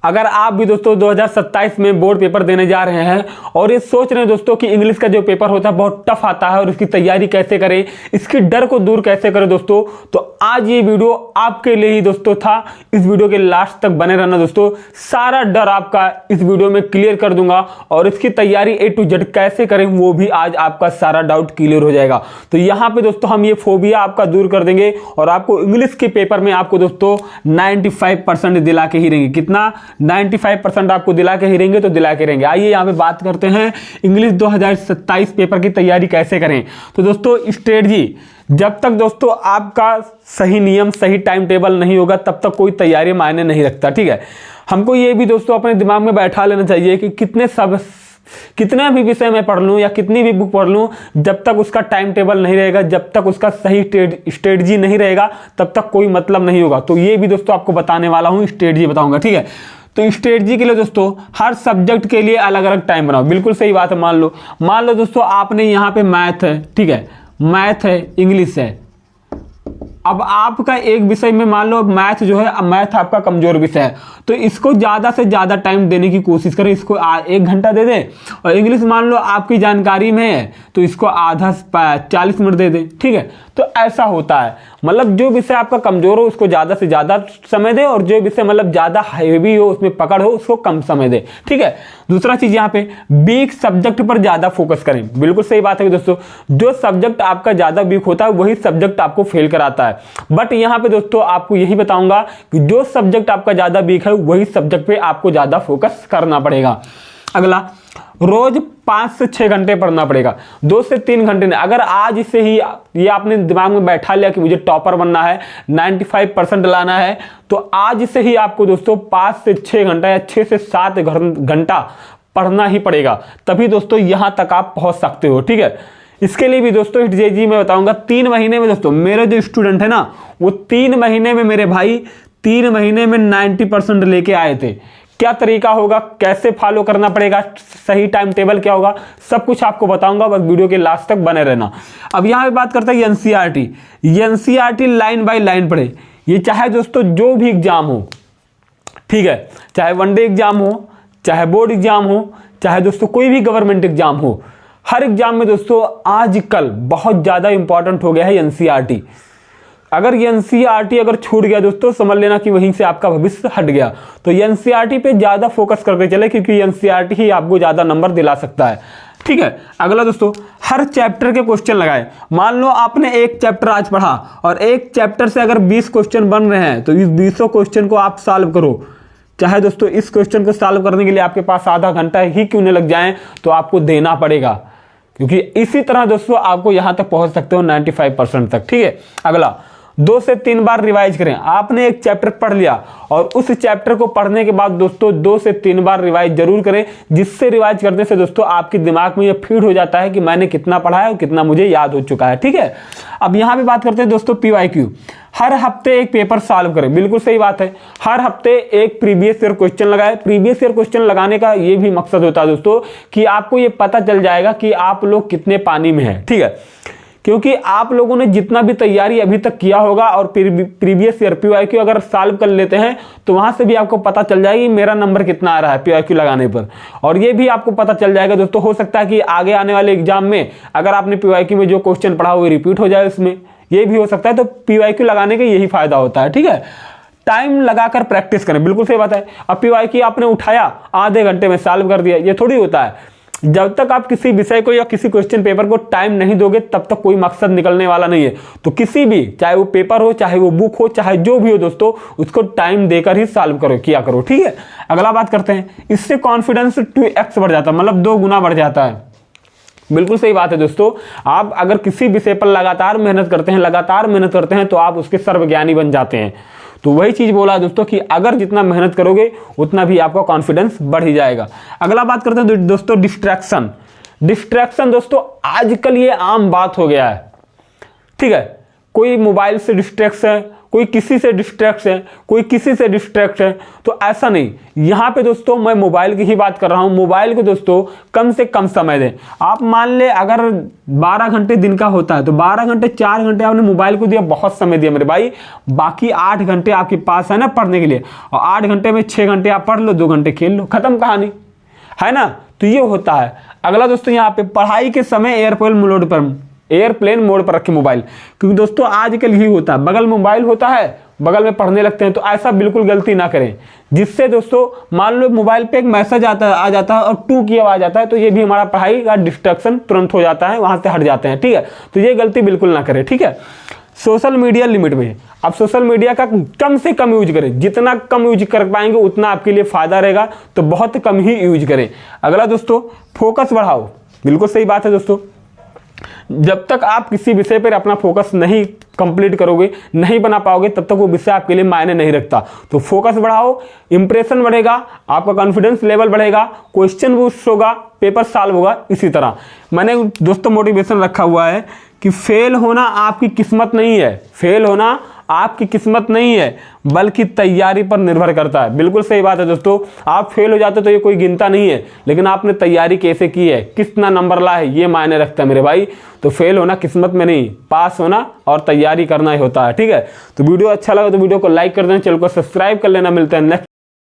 अगर आप भी दोस्तों 2027 में बोर्ड पेपर देने जा रहे हैं और ये सोच रहे हैं दोस्तों कि इंग्लिश का जो पेपर होता है बहुत टफ आता है और इसकी तैयारी कैसे करें, इसकी डर को दूर कैसे करें दोस्तों, तो आज ये वीडियो आपके लिए ही दोस्तों था। इस वीडियो के लास्ट तक बने रहना दोस्तों, सारा डर आपका इस वीडियो में क्लियर कर दूंगा और इसकी तैयारी A to Z कैसे करें वो भी आज आपका सारा डाउट क्लियर हो जाएगा। तो यहाँ पे दोस्तों हम ये फोबिया आपका दूर कर देंगे और आपको इंग्लिश के पेपर में आपको दोस्तों 95% दिला के ही रहेंगे। कितना? 95% आपको दिला के ही रहेंगे, तो दिला के रहेंगे। आइए यहाँ पे बात करते हैं इंग्लिश 2027 पेपर की तैयारी कैसे करें। तो दोस्तों स्ट्रेटजी, जब तक दोस्तों आपका सही नियम सही टाइम टेबल नहीं होगा तब तक कोई तैयारी मायने नहीं रखता। ठीक है, हमको ये भी दोस्तों अपने दिमाग में बैठा लेना चाहिए कि कितना भी विषय मैं पढ़ लूँ या कितनी भी बुक पढ़ लूँ, जब तक उसका टाइम टेबल नहीं रहेगा, जब तक उसका सही स्ट्रेटजी नहीं रहेगा तब तक कोई मतलब नहीं होगा। तो ये भी दोस्तों आपको बताने वाला हूँ, स्ट्रेटजी बताऊंगा। ठीक है, तो स्ट्रेटजी के लिए दोस्तों हर सब्जेक्ट के लिए अलग अलग टाइम बनाओ। बिल्कुल सही बात है। मान लो दोस्तों आपने यहाँ पे मैथ है, ठीक है, मैथ है, इंग्लिश है। अब आपका एक विषय में मान लो मैथ जो है, मैथ आपका कमजोर विषय है, तो इसको ज़्यादा से ज़्यादा टाइम देने की कोशिश करें। इसको 1 घंटा दे दें। और इंग्लिश मान लो आपकी जानकारी में है तो इसको आधा 40 मिनट दे दें। ठीक है, तो ऐसा होता है। मतलब जो विषय आपका कमजोर हो उसको ज़्यादा से ज़्यादा समय दें और जो विषय मतलब ज़्यादा हैवी हो, उसमें पकड़ हो, उसको कम समय दें। ठीक है, दूसरा चीज़ यहाँ पे वीक सब्जेक्ट पर ज़्यादा फोकस करें। बिल्कुल सही बात है दोस्तों, जो सब्जेक्ट आपका ज़्यादा वीक होता है वही सब्जेक्ट आपको फेल कराता है। बट यहाँ पे दोस्तों आपको यही बताऊंगा कि जो सब्जेक्ट आपका ज़्यादा वीक है वही सब्जेक्ट पे आपको ज़्यादा फोकस करना पड़ेगा। अगला, रोज 5 से 6 घंटे पढ़ना पड़ेगा, 2 से 3 घंटे नहीं। अगर आज से ही ये आपने दिमाग में बैठा लिया कि मुझे टॉपर बनना है, 95% लाना है, तो आज से ही आपको दोस्तों 5 से 6 घंटा या 6 से 7 घंटा पढ़ना ही पड़ेगा, तभी दोस्तों यहां तक आप पहुंच सकते हो। ठीक है, इसके लिए भी दोस्तों स्ट्रेटजी मैं बताऊंगा। 3 महीने में दोस्तों मेरे जो स्टूडेंट है ना, वो 3 महीने में मेरे भाई 3 महीने में 90% लेके आए थे। क्या तरीका होगा, कैसे फॉलो करना पड़ेगा, सही टाइम टेबल क्या होगा, सब कुछ आपको बताऊंगा, बस वीडियो के लास्ट तक बने रहना। अब यहाँ पे बात करते हैं NCERT. NCERT line by line पढ़े। ये चाहे दोस्तों जो भी एग्जाम हो, ठीक है, चाहे वनडे एग्जाम हो, चाहे बोर्ड एग्जाम हो, चाहे दोस्तों कोई भी गवर्नमेंट एग्जाम हो, हर एग्जाम में दोस्तों आजकल बहुत ज़्यादा इंपॉर्टेंट हो गया है एनसीईआरटी। अगर एनसीईआरटी अगर छूट गया दोस्तों, समझ लेना कि वहीं से आपका भविष्य हट गया। तो एनसीईआरटी पे ज़्यादा फोकस करके चले, क्योंकि एनसीईआरटी ही आपको ज़्यादा नंबर दिला सकता है। ठीक है, अगला दोस्तों, हर चैप्टर के क्वेश्चन लगाए। मान लो आपने एक चैप्टर आज पढ़ा और एक चैप्टर से अगर 20 क्वेश्चन बन रहे हैं तो इस 20 क्वेश्चन को आप सॉल्व करो। चाहे दोस्तों इस क्वेश्चन को सॉल्व करने के लिए आपके पास आधा घंटा ही क्यों न लग जाए, तो आपको देना पड़ेगा, क्योंकि इसी तरह दोस्तों आपको यहां तक पहुंच सकते हो 95% तक। ठीक है, अगला, 2 से 3 बार रिवाइज करें। आपने एक चैप्टर पढ़ लिया और उस चैप्टर को पढ़ने के बाद दोस्तों 2 से 3 बार रिवाइज जरूर करें, जिससे रिवाइज करने से दोस्तों आपके दिमाग में ये फीड हो जाता है कि मैंने कितना पढ़ा है और कितना मुझे याद हो चुका है। ठीक है, अब यहाँ पे बात करते हैं दोस्तों PYQ। हर हफ्ते एक पेपर सॉल्व करें। बिल्कुल सही बात है, हर हफ्ते एक प्रीवियस ईयर क्वेश्चन लगाए। प्रीवियस ईयर क्वेश्चन लगाने का ये भी मकसद होता है दोस्तों कि आपको ये पता चल जाएगा कि आप लोग कितने पानी में हैं। ठीक है, क्योंकि आप लोगों ने जितना भी तैयारी अभी तक किया होगा और प्रीवियस ईयर PYQ अगर सॉल्व कर लेते हैं तो वहां से भी आपको पता चल जाएगा कि मेरा नंबर कितना आ रहा है PYQ लगाने पर। और ये भी आपको पता चल जाएगा दोस्तों, हो सकता है कि आगे आने वाले एग्जाम में अगर आपने PYQ में जो क्वेश्चन पढ़ा वो रिपीट हो जाए, उसमें ये भी हो सकता है। तो PYQ लगाने का यही फायदा होता है। ठीक है, टाइम लगाकर प्रैक्टिस करें। बिल्कुल सही बात है। अब PYQ आपने उठाया, आधे घंटे में सॉल्व कर दिया, ये थोड़ी होता है। जब तक आप किसी विषय को या किसी क्वेश्चन पेपर को टाइम नहीं दोगे तब तक कोई मकसद निकलने वाला नहीं है। तो किसी भी, चाहे वो पेपर हो, चाहे वो बुक हो, चाहे जो भी हो दोस्तों, उसको टाइम देकर ही सॉल्व किया करो। ठीक है, अगला बात करते हैं, इससे कॉन्फिडेंस 2x बढ़ जाता है, मतलब 2 गुना बढ़ जाता है। बिल्कुल सही बात है दोस्तों, आप अगर किसी विषय पर लगातार मेहनत करते हैं तो आप उसके सर्वज्ञानी बन जाते हैं। तो वही चीज बोला दोस्तों कि अगर जितना मेहनत करोगे उतना भी आपका कॉन्फिडेंस बढ़ ही जाएगा। अगला बात करते हैं दोस्तों डिस्ट्रैक्शन दोस्तों आजकल ये आम बात हो गया है। ठीक है, कोई मोबाइल से डिस्ट्रैक्ट है, कोई किसी से डिस्ट्रैक्ट है, कोई किसी से डिस्ट्रैक्ट है, तो ऐसा नहीं। यहाँ पे दोस्तों मैं मोबाइल की ही बात कर रहा हूँ। मोबाइल को दोस्तों कम से कम समय दें। आप मान ले अगर 12 घंटे दिन का होता है तो 12 घंटे 4 घंटे आपने मोबाइल को दिया, बहुत समय दिया मेरे भाई। बाकी 8 घंटे आपके पास है ना पढ़ने के लिए, और 8 घंटे में 6 घंटे आप पढ़ लो, 2 घंटे खेल लो, खत्म कहानी, है ना। तो ये होता है। अगला दोस्तों यहाँ पे पढ़ाई के समय एयरप्लेन मोड पर रखें मोबाइल, क्योंकि दोस्तों आजकल ही होता है, बगल में मोबाइल होता है, बगल में पढ़ने लगते हैं। तो ऐसा बिल्कुल गलती ना करें, जिससे दोस्तों मान लो मोबाइल पे एक मैसेज आ जाता है और टू की आवाज आता है, तो ये भी हमारा पढ़ाई का डिस्ट्रैक्शन तुरंत हो जाता है, वहां से हट जाते हैं, ठीक है। तो ये गलती बिल्कुल ना करें, ठीक है। सोशल मीडिया लिमिट में, आप सोशल मीडिया का कम से कम यूज करें, जितना कम यूज कर पाएंगे उतना आपके लिए फायदा रहेगा, तो बहुत कम ही यूज करें। अगला दोस्तों फोकस बढ़ाओ, बिल्कुल सही बात है दोस्तों। जब तक आप किसी विषय पर अपना फोकस नहीं कंप्लीट करोगे, नहीं बना पाओगे, तब तक वो विषय आपके लिए मायने नहीं रखता। तो फोकस बढ़ाओ, इंप्रेशन बढ़ेगा, आपका कॉन्फिडेंस लेवल बढ़ेगा, क्वेश्चन बूस्ट होगा, पेपर सॉल्व होगा। इसी तरह मैंने दोस्तों मोटिवेशन रखा हुआ है कि फेल होना आपकी किस्मत नहीं है, फेल होना आपकी किस्मत नहीं है, बल्कि तैयारी पर निर्भर करता है। बिल्कुल सही बात है दोस्तों। आप फेल हो जाते तो ये कोई गिनता नहीं है, लेकिन आपने तैयारी कैसे की है, कितना नंबर ला है, ये मायने रखता है मेरे भाई। तो फेल होना किस्मत में नहीं, पास होना और तैयारी करना ही होता है, ठीक है। तो वीडियो अच्छा लगा तो वीडियो को लाइक कर देना, चैनल को सब्सक्राइब कर लेना। मिलते हैं नेक्स्ट